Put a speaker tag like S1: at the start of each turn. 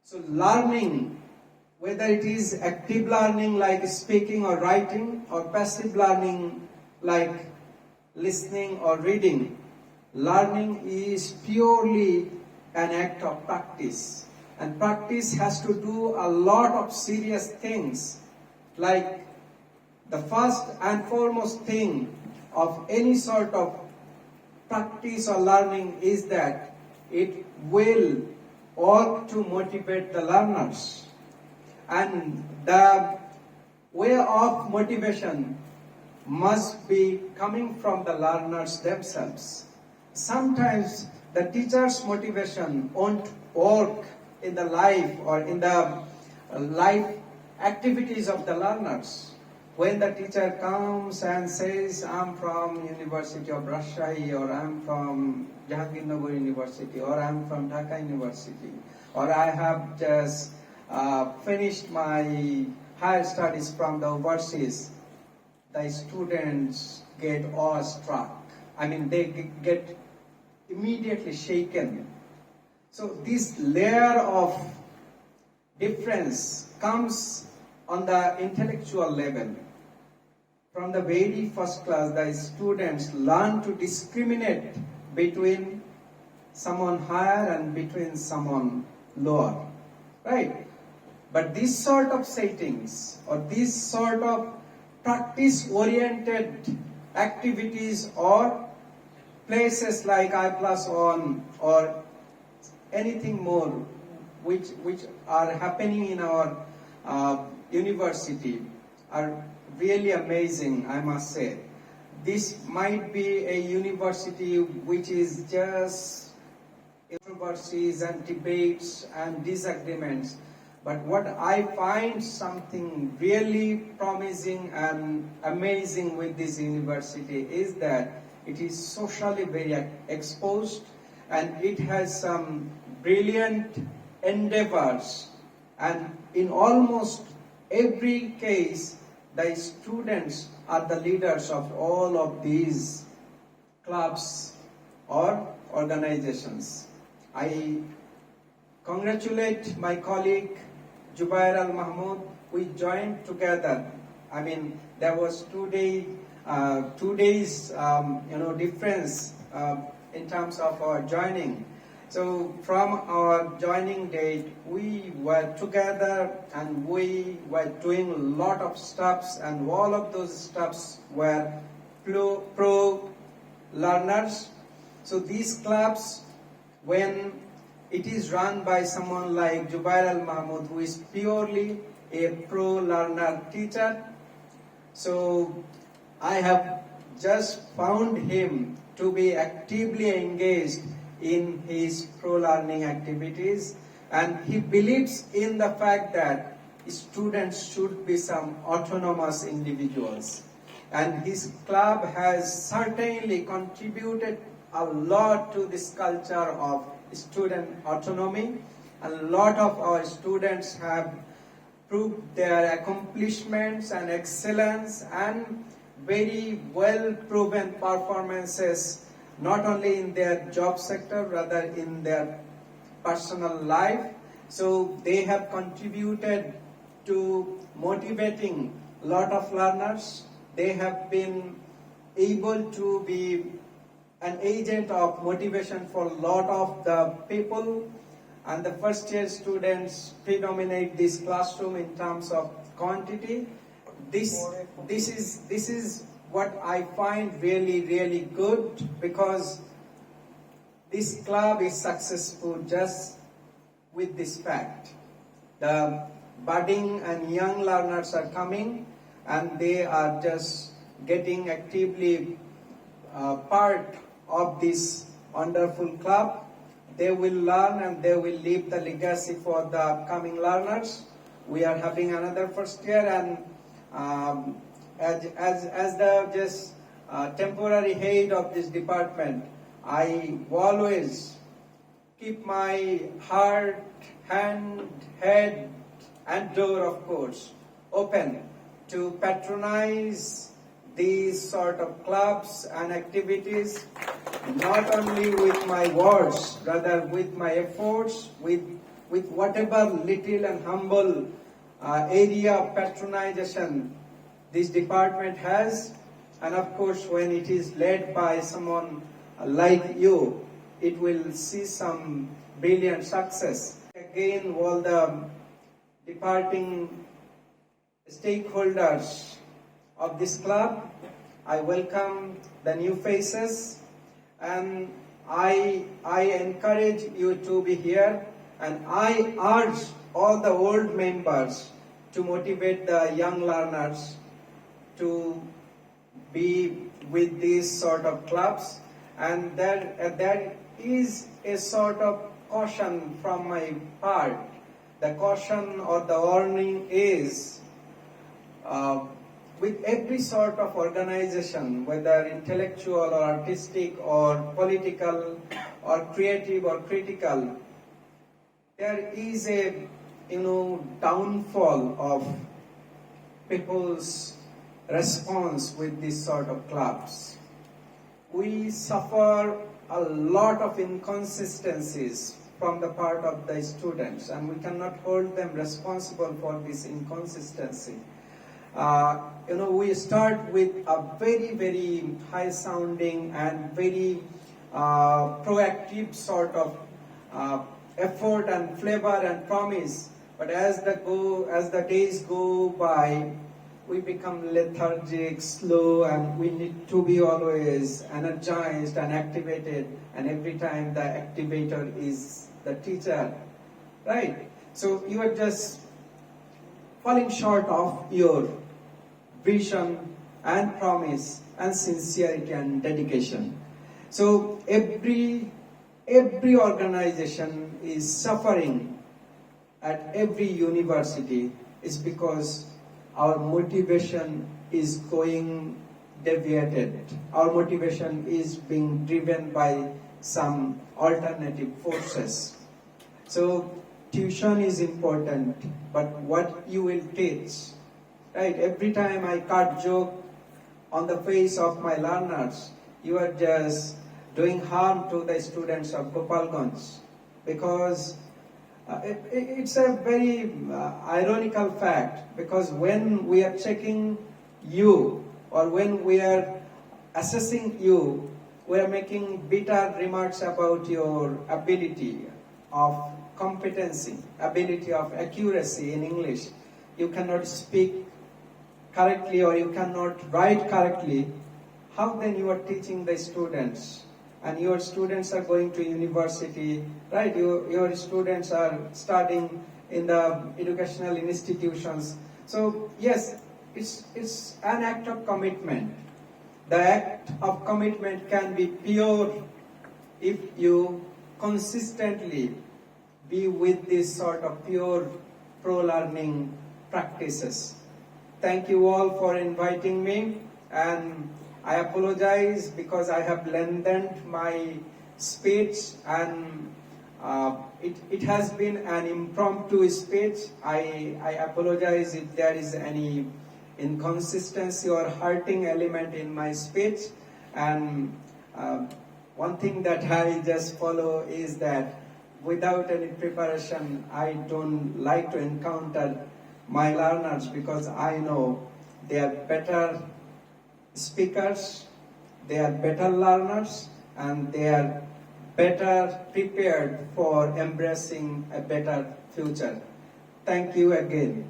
S1: So learning, whether it is active learning like speaking or writing, or passive learning like listening or reading, learning is purely an act of practice. And practice has to do a lot of serious things, like the first and foremost thing of any sort of practice or learning is that it will ought to motivate the learners. And the way of motivation must be coming from the learners themselves. Sometimes the teacher's motivation won't work in the life or in the life activities of the learners. When the teacher comes and says, I'm from University of Rajshahi, or I'm from Jahangirnagar University, or I'm from Dhaka University, or I have just finished my higher studies from the overseas, the students get awestruck. I mean, they get immediately shaken. So this layer of difference comes on the intellectual level. From the very first class, the students learn to discriminate between someone higher and between someone lower, right? But these sort of settings or these sort of practice-oriented activities or places like i+1 or anything more which are happening in our university are really amazing, I must say. This might be a university which is just controversies and debates and disagreements. But what I find something really promising and amazing with this university is that it is socially very exposed, and it has some brilliant endeavors, and in almost every case the students are the leaders of all of these clubs or organizations. I congratulate my colleague Jubair Al Mahmood. We joined together. I mean, there was 2 days difference in terms of our joining. So from our joining date, we were together and we were doing a lot of stuffs, and all of those stuffs were pro learners. So these clubs, when it is run by someone like Jubair Al Mahmood, who is purely a pro-learner teacher, so I have just found him to be actively engaged in his pro-learning activities, and he believes in the fact that students should be some autonomous individuals. And his club has certainly contributed a lot to this culture of student autonomy. A lot of our students have proved their accomplishments and excellence and very well proven performances, not only in their job sector, rather in their personal life. So they have contributed to motivating a lot of learners. They have been able to be an agent of motivation for a lot of the people, and the first year students predominate this classroom in terms of quantity. This is what I find really good, because this club is successful just with this fact. The budding and young learners are coming, and they are just getting actively part of this wonderful club. They will learn and they will leave the legacy for the upcoming learners. We are having another first year, and as the temporary head of this department, I always keep my heart, hand, head, and door, of course, open to patronize these sort of clubs and activities, not only with my words, rather with my efforts, with with whatever little and humble area of patronization this department has, and of course when it is led by someone like you, it will see some brilliant success. Again, all the departing stakeholders of this club, I welcome the new faces, and I encourage you to be here, and I urge all the old members to motivate the young learners to be with these sort of clubs. And there is a sort of caution from my part. The caution or the warning is, with every sort of organization, whether intellectual or artistic or political or creative or critical, there is a downfall of people's response with this sort of clubs. We suffer a lot of inconsistencies from the part of the students, and we cannot hold them responsible for this inconsistency. We start with a very, very high-sounding and very proactive sort of effort and flavor and promise, but as the days go by, we become lethargic, slow, and we need to be always energized and activated, and every time the activator is the teacher, right? So you are just falling short of your vision and promise and sincerity and dedication. So every organization is suffering at every university is because our motivation is going deviated. Our motivation is being driven by some alternative forces. So tuition is important, but what you will teach, right? Every time I cut joke on the face of my learners, you are just doing harm to the students of Gopalganj, because it's a very ironical fact, because when we are checking you or when we are assessing you, we are making bitter remarks about your ability of competency, ability of accuracy in English. You cannot speak correctly or you cannot write correctly. How then you are teaching the students? And your students are going to university, right? Your students are studying in the educational institutions. So yes, it's an act of commitment. The act of commitment can be pure if you consistently be with this sort of pure pro-learning practices. Thank you all for inviting me, and I apologize because I have lengthened my speech, and it has been an impromptu speech. I apologize if there is any inconsistency or hurting element in my speech. And one thing that I just follow is that without any preparation, I don't like to encounter my learners, because I know they are better speakers, they are better learners, and they are better prepared for embracing a better future. Thank you again.